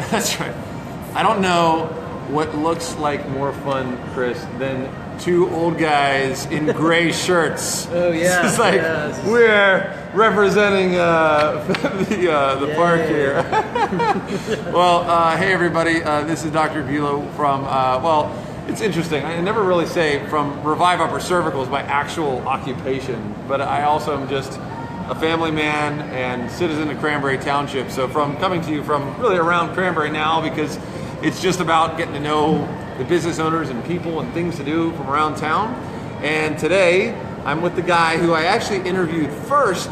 That's right. I don't know what looks like more fun, Chris, than two old guys in gray shirts. Oh yeah. It's like we're representing the park here. Well, hey everybody, this is Dr. Bulow from, well, it's interesting. I never really say from Revive Upper Cervical is my actual occupation, but I also am just a family man and citizen of Cranberry Township. So from coming to you from really around Cranberry now, because it's just about getting to know the business owners and people and things to do from around town. And today I'm with the guy who I actually interviewed first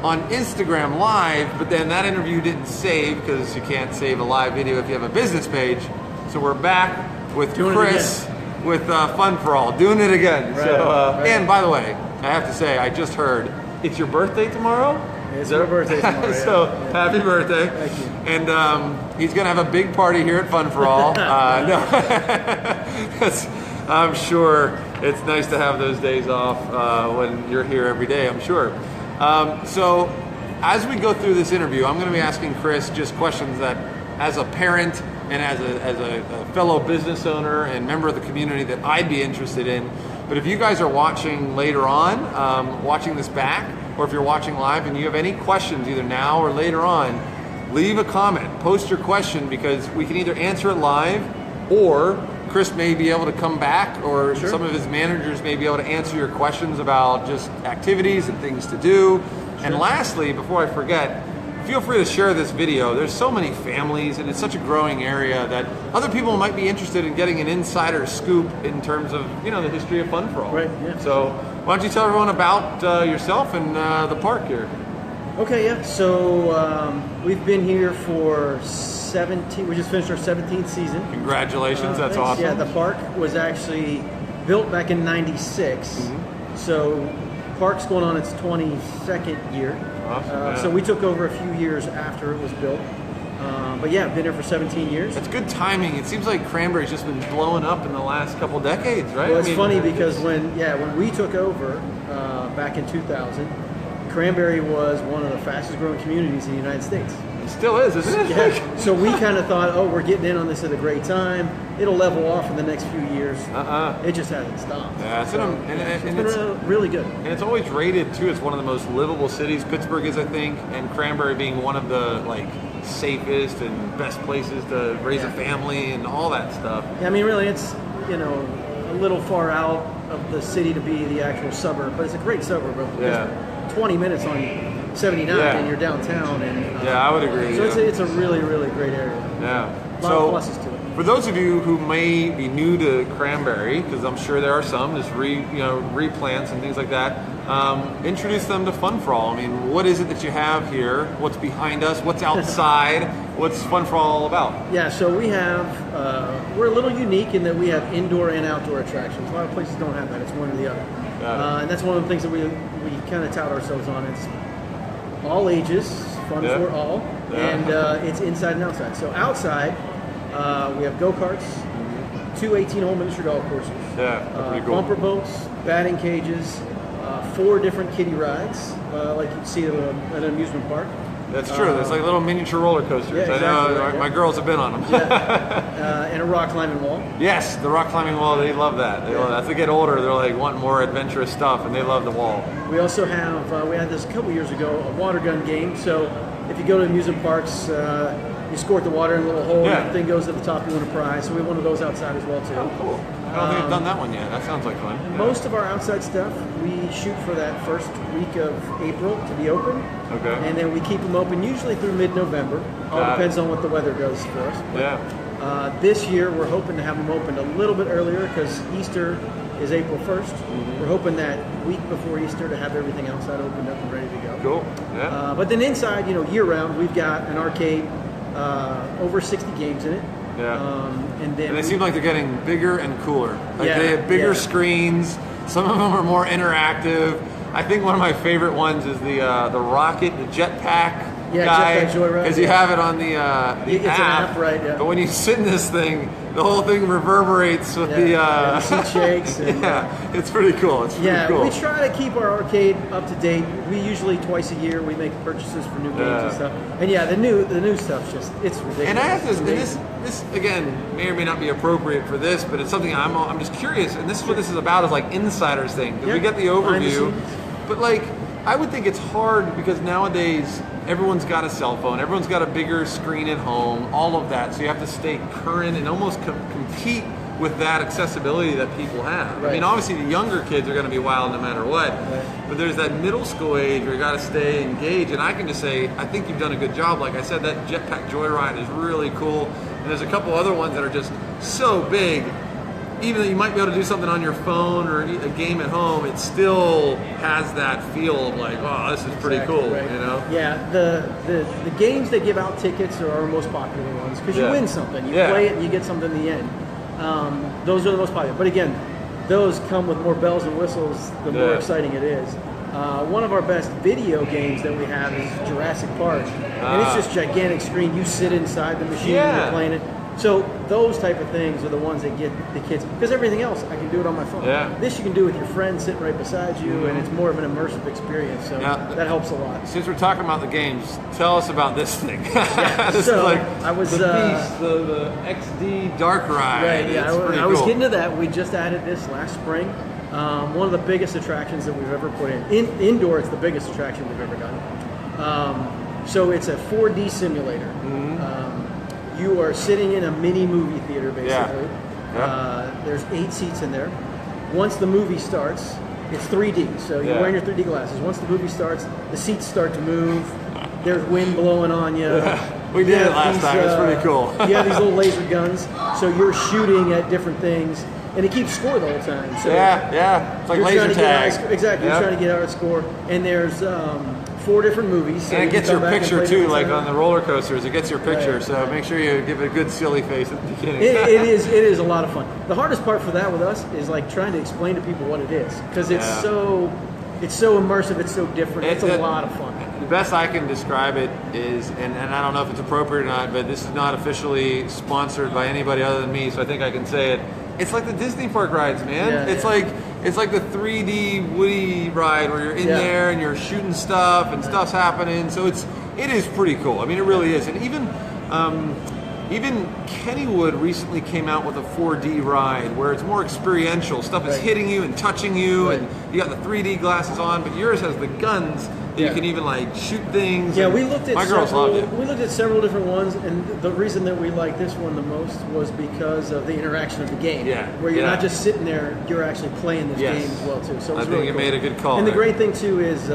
on Instagram Live, but then that interview didn't save because you can't save a live video if you have a business page. So we're back with Chris with Fun for All, doing it again. Right, So, and by the way, I have to say, I just heard it's your birthday tomorrow? It's my birthday tomorrow. So happy birthday. Thank you. And he's going to have a big party here at Fun for All. No, I'm sure it's nice to have those days off when you're here every day, I'm sure. So as we go through this interview, I'm going to be asking Chris just questions that as a parent and as a fellow business owner and member of the community that I'd be interested in. But if you guys are watching later on, watching this back, or if you're watching live and you have any questions either now or later on, leave a comment, post your question, because we can either answer it live or Chris may be able to come back, or some of his managers may be able to answer your questions about just activities and things to do. And lastly, before I forget, feel free to share this video. There's so many families and it's such a growing area that other people might be interested in getting an insider scoop in terms of, you know, the history of Fun for All. Right, yeah. So why don't you tell everyone about yourself and the park here? Okay, yeah. So we've been here for 17, we just finished our 17th season. Congratulations, that's Thanks. awesome. Yeah, the park was actually built back in '96. So park's going on its 22nd year. Awesome, So we took over a few years after it was built. But yeah, I've been here for 17 years. That's good timing. It seems like Cranberry's just been blowing up in the last couple decades, right? Well, it's funny because when we took over back in 2000, Cranberry was one of the fastest growing communities in the United States. It still is, isn't it? Yeah. So we kind of thought, oh, we're getting in on this at a great time. It'll level off in the next few years. It just hasn't stopped. Yeah, it's been really good. And it's always rated too as one of the most livable cities. Pittsburgh is, I think, and Cranberry being one of the like safest and best places to raise a family and all that stuff. Yeah, I mean, really, it's a little far out of the city to be the actual suburb, but it's a great suburb. Yeah. 20 minutes on 79 and you're downtown. And I would agree. So it's a really, really great area. Yeah. A lot of pluses to it. For those of you who may be new to Cranberry, because I'm sure there are some, just replants and things like that, introduce them to Fun for All. I mean, what is it that you have here? What's behind us? What's outside? What's Fun for All about? Yeah, so we have, we're a little unique in that we have indoor and outdoor attractions. A lot of places don't have that. It's one or the other. And that's one of the things that we kind of tout ourselves on. It's all ages, fun for all, and it's inside and outside. So outside, we have go-karts, 2 18-hole miniature golf courses, pretty cool. bumper boats, batting cages, 4 different kiddie rides, like you see at an amusement park. That's true. There's like little miniature roller coasters. Yeah, exactly, I know my girls have been on them. And a rock climbing wall. Yes, the rock climbing wall. They love that. They love that. As they get older, they're like wanting more adventurous stuff, and they love the wall. We also have we had this a couple years ago, a water gun game. So if you go to amusement parks, you squirt the water in a little hole, and the thing goes to the top. You win a prize. So we have one of those outside as well too. Oh, cool. I don't think I've done that one yet. That sounds like fun. Most of our outside stuff, we shoot for that first week of April to be open. Okay. And then we keep them open usually through mid-November. All depends on what the weather does for us. But, this year, we're hoping to have them opened a little bit earlier because Easter is April 1st. We're hoping that week before Easter to have everything outside opened up and ready to go. Cool. Yeah. But then inside, year-round, we've got an arcade, over 60 games in it. Yeah. And they seem like they're getting bigger and cooler. Like they have bigger screens. Some of them are more interactive. I think one of my favorite ones is the rocket, the jetpack Yeah, guy Jetpack Joyride, because you yeah. have it on the It's an app, right, yeah. But when you sit in this thing, the whole thing reverberates with the seat shakes. And, yeah, it's pretty cool. It's pretty cool. We try to keep our arcade up to date. We usually twice a year we make purchases for new games and stuff. And the new stuff's just it's ridiculous. And I have this again may or may not be appropriate for this, but it's something I'm just curious. And this is what this is about, is like insiders thing, because we get the overview, but like I would think it's hard because nowadays everyone's got a cell phone, everyone's got a bigger screen at home, all of that. So you have to stay current and almost compete with that accessibility that people have. Right. I mean, obviously the younger kids are going to be wild no matter what, but there's that middle school age where you got to stay engaged. And I can just say, I think you've done a good job. Like I said, that Jetpack Joyride is really cool. And there's a couple other ones that are just so big. Even though you might be able to do something on your phone or a game at home, it still has that feel of like, oh, this is pretty cool, right. you know? Yeah, the games that give out tickets are our most popular ones because you win something. You play it and you get something in the end. Those are the most popular. But again, those come with more bells and whistles the more exciting it is. One of our best video games that we have is Jurassic Park. And it's just gigantic screen. You sit inside the machine and you're playing it. So those type of things are the ones that get the kids, because everything else I can do it on my phone. This you can do with your friend sitting right beside you, and it's more of an immersive experience. So that helps a lot. Since we're talking about the games, tell us about this thing. This so is like I was the Beast, the XD Dark Ride. Right. Yeah, I was getting to that. We just added this last spring. One of the biggest attractions that we've ever put in. Indoor, it's the biggest attraction we've ever done. So it's a 4D simulator. You are sitting in a mini movie theater, basically. There's 8 seats in there. Once the movie starts, it's 3D, so you're wearing your 3D glasses. Once the movie starts, the seats start to move. There's wind blowing on you. We did it last time. It's pretty cool. You have these little laser guns, so you're shooting at different things, and it keeps score the whole time. So it's like laser tag. Exactly, you're trying to get out of score. And there's 4 different movies. So and it gets your picture too, like time. on the roller coasters. It gets your picture, so make sure you give it a good silly face at the beginning. It is a lot of fun. The hardest part for that with us is like trying to explain to people what it is, because it's so immersive, it's so different. It's a lot of fun. The best I can describe it is, and I don't know if it's appropriate or not, but this is not officially sponsored by anybody other than me, so I think I can say it. It's like the Disney park rides, man. It's like the 3D Woody ride where you're in there and you're shooting stuff and stuff's happening. So it is pretty cool. I mean, it really is. And even Kennywood recently came out with a 4D ride where it's more experiential. Stuff is hitting you and touching you, and you got the 3D glasses on, but yours has the guns. You can even like shoot things. Yeah, we looked at my girls loved it. We looked at several different ones, and the reason that we liked this one the most was because of the interaction of the game. Where you're not just sitting there, you're actually playing this game as well too. So it was I think you made a good call. And there. the great thing too is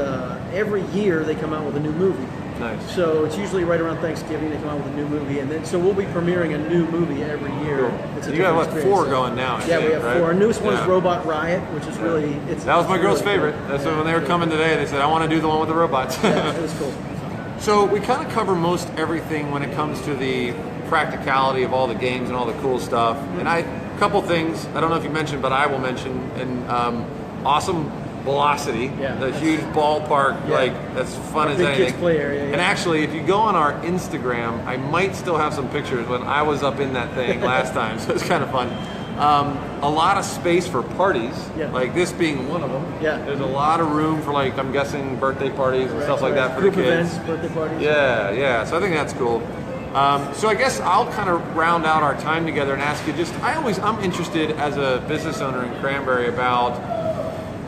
every year they come out with a new movie. Nice. So it's usually right around Thanksgiving they come out with a new movie, and then so we'll be premiering a new movie every year. Cool. You got what, 4 going now? I think, we have right? 4. Our newest one is Robot Riot, which is really that was my girl's favorite. That's when they were coming today. They said, "I want to do the one with the robots." It was cool. So we kind of cover most everything when it comes to the practicality of all the games and all the cool stuff. And a couple things I don't know if you mentioned, but I will mention. And awesome velocity, the huge ballpark, like as fun as anything. Kids play area, And actually, if you go on our Instagram, I might still have some pictures when I was up in that thing last time, so it's kind of fun. A lot of space for parties, like this being one of them. There's a lot of room for, like, I'm guessing birthday parties and stuff like that for Group the kids. events, birthday parties. So I think that's cool. So I guess I'll kind of round out our time together and ask you I'm interested as a business owner in Cranberry about,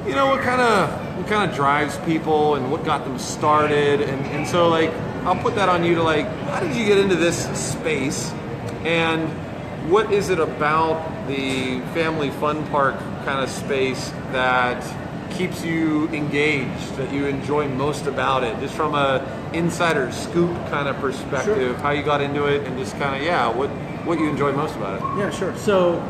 you know, what kind of drives people and what got them started, and so like I'll put that on you to like, how did you get into this space, and what is it about the family fun park kind of space that keeps you engaged, that you enjoy most about it, just from a insider scoop kind of perspective, how you got into it, and just kind of what you enjoy most about it. Yeah, sure. So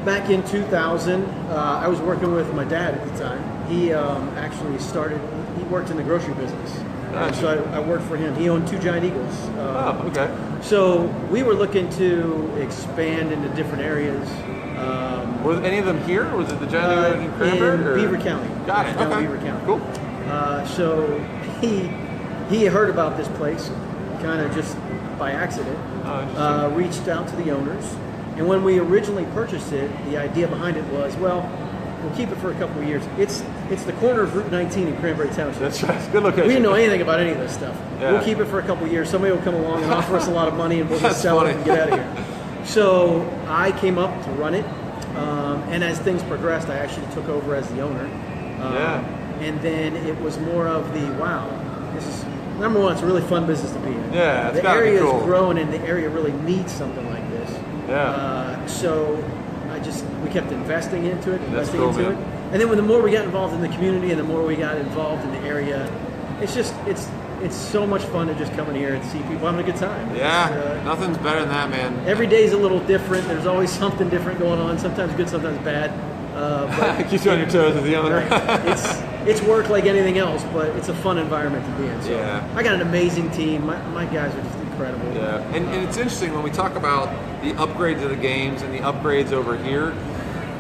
back in 2000, I was working with my dad at the time. He actually he worked in the grocery business. So I worked for him. He owned 2 Giant Eagles. So we were looking to expand into different areas. Were any of them here, or was it the Giant Eagle in Cranberry? In Beaver County. Got it. Okay. Beaver County. Cool. So he heard about this place, kind of just by accident, reached out to the owners. And when we originally purchased it, the idea behind it was, well, we'll keep it for a couple of years. It's the corner of Route 19 in Cranberry Township. That's right. It's a good location. We didn't know anything about any of this stuff. Yeah. We'll keep it for a couple of years. Somebody will come along and offer us a lot of money, and we'll just That's sell funny. it and get out of here. So I came up to run it, and as things progressed, I actually took over as the owner. And then it was more of the, wow, this is, number one, it's a really fun business to be in. Yeah, it's the gotta be area cool. is growing, and the area really needs something like this. So we kept investing into it, and then the more we got involved in the community, and the more we got involved in the area, it's so much fun to just come in here and see people having a good time. Yeah, nothing's better than that, man. Every day is a little different. There's always something different going on. Sometimes good, sometimes bad. It keeps you on your toes as the owner. It's work like anything else, but it's a fun environment to be in. So Yeah. I got an amazing team. My guys are just incredible. Yeah, and it's interesting when we talk about the upgrades of the games and the upgrades over here.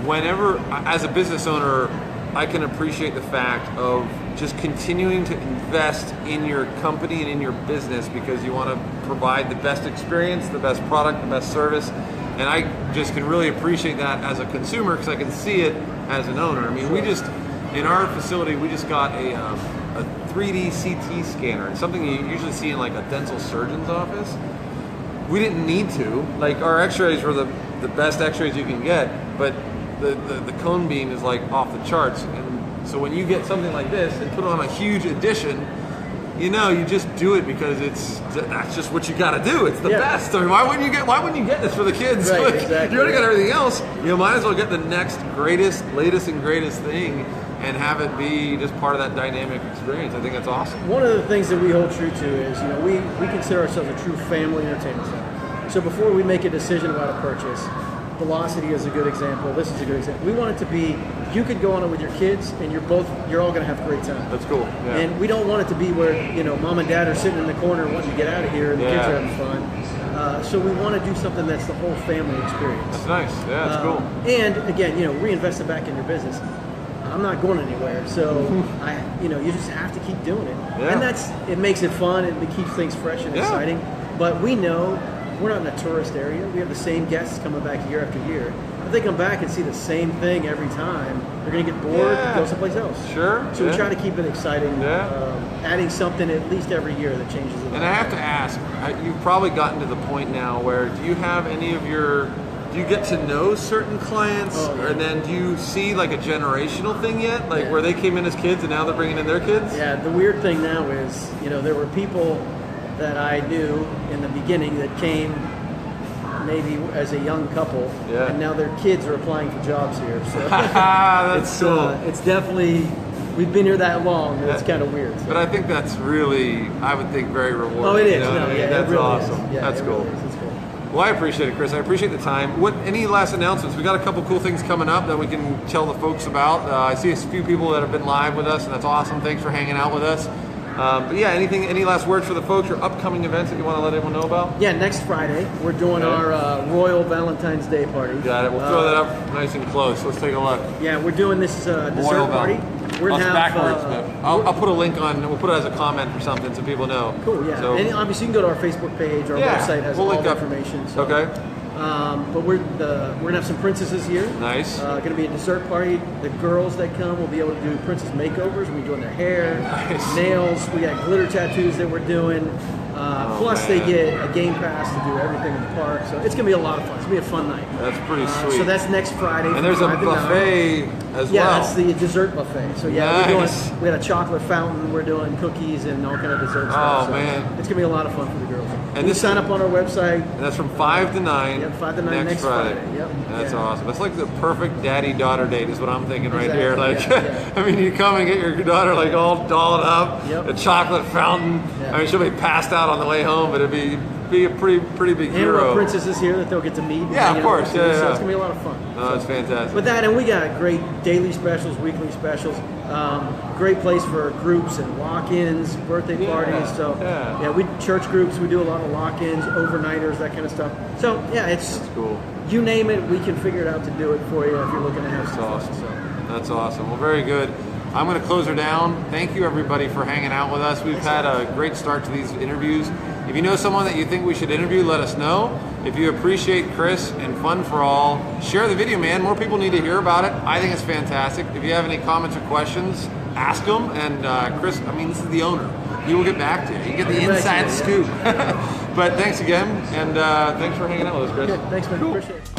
Whenever, as a business owner, I can appreciate the fact of just continuing to invest in your company and in your business because you want to provide the best experience, the best product, the best service. And I just can really appreciate that as a consumer because I can see it as an owner. I mean, we just, in our facility, we just got a 3D CT scanner. It's something you usually see in like a dental surgeon's office. We didn't need to. Like, our x-rays were the best x-rays you can get, but the cone beam is like off the charts. And so when you get something like this and put on a huge addition, you know, you just do it because that's just what you got to do. It's the best. I mean, why wouldn't you get this for the kids? Right, Like, exactly. You already got everything else. You might as well get the next greatest, latest, and greatest thing, and have it be just part of that dynamic experience. I think that's awesome. One of the things that we hold true to is, you know, we consider ourselves a true family entertainment center. So before we make a decision about a purchase, Velocity is a good example. This is a good example. We want it to be, you could go on it with your kids, and you're all going to have a great time. That's cool. Yeah. And we don't want it to be where, you know, mom and dad are sitting in the corner wanting to get out of here, and the kids are having fun. So we want to do something that's the whole family experience. That's nice. Yeah, that's cool. And again, you know, reinvest it back in your business. I'm not going anywhere, so you just have to keep doing it, and it makes it fun and it keeps things fresh and exciting. But we know we're not in a tourist area. We have the same guests coming back year after year. If they come back and see the same thing every time, they're going to get bored and go someplace else. Sure. So we try to keep it exciting, adding something at least every year that changes it. And I have to ask, you've probably gotten to the point now where do you have any of your, do you get to know certain clients, and then do you see like a generational thing yet? Like where they came in as kids and now they're bringing in their kids? Yeah, the weird thing now is, you know, there were people that I knew in the beginning that came maybe as a young couple, and now their kids are applying for jobs here. So that's cool. It's definitely, we've been here that long, and it's kind of weird. So. But I think that's really, I would think, very rewarding. Oh, it is. You know what I mean? That's really awesome. Is. Yeah, that's cool. Really is. It's cool. Well, I appreciate it, Chris. I appreciate the time. Any last announcements? We got a couple cool things coming up that we can tell the folks about. I see a few people that have been live with us, and that's awesome. Thanks for hanging out with us. But yeah, any last words for the folks or upcoming events that you want to let everyone know about? Yeah, next Friday we're doing our Royal Valentine's Day party. Got it. We'll throw that up nice and close. Let's take a look. Yeah, we're doing this dessert party. We're It's gonna have, backwards, but I'll put a link on. We'll put it as a comment or something so people know. Cool. Yeah, So, and obviously you can go to our Facebook page. Our website has all the information. So. Okay. But we're gonna have some princesses here. Nice. Gonna be a dessert party. The girls that come will be able to do princess makeovers. We're doing their hair, nails. We got glitter tattoos that we're doing. Plus they get a game pass to do everything in the park. So it's gonna be a lot of fun. It's gonna be a fun night. That's pretty sweet. So that's next Friday. And there's a buffet as well. Yeah, that's the dessert buffet. So yeah, Nice. we had a chocolate fountain. We're doing cookies and all kind of dessert stuff. Oh, man. It's gonna be a lot of fun for the girls. And you this sign up on our website. And that's from 5 to 9. Yep, 5 to 9 next Friday. Yep. That's awesome. That's like the perfect daddy-daughter date is what I'm thinking right Exactly, here. Like, yeah. I mean, you come and get your daughter like all dolled up, a chocolate fountain. Yeah. I mean, she'll be passed out on the way home, but it'd be a pretty big And hero. our princesses here that they'll get to meet. Yeah, of course. So it's gonna be a lot of fun. Oh, it's fantastic. With that, and we got great daily specials, weekly specials. Great place for groups and walk-ins, birthday parties. So we church groups. We do a lot of lock-ins, overnighters, that kind of stuff. So yeah, it's cool. You name it, we can figure it out to do it for you if you're looking to have some fun. Awesome. That's awesome. Well, very good. I'm going to close her down. Thank you, everybody, for hanging out with us. We've had a great start to these interviews. If you know someone that you think we should interview, let us know. If you appreciate Chris and Fun for All, share the video, man. More people need to hear about it. I think it's fantastic. If you have any comments or questions, ask them. And Chris, I mean, this is the owner. He will get back to you. You get the inside scoop. But thanks again, and thanks for hanging out with us, Chris. Good. Thanks, man. Cool. Appreciate it.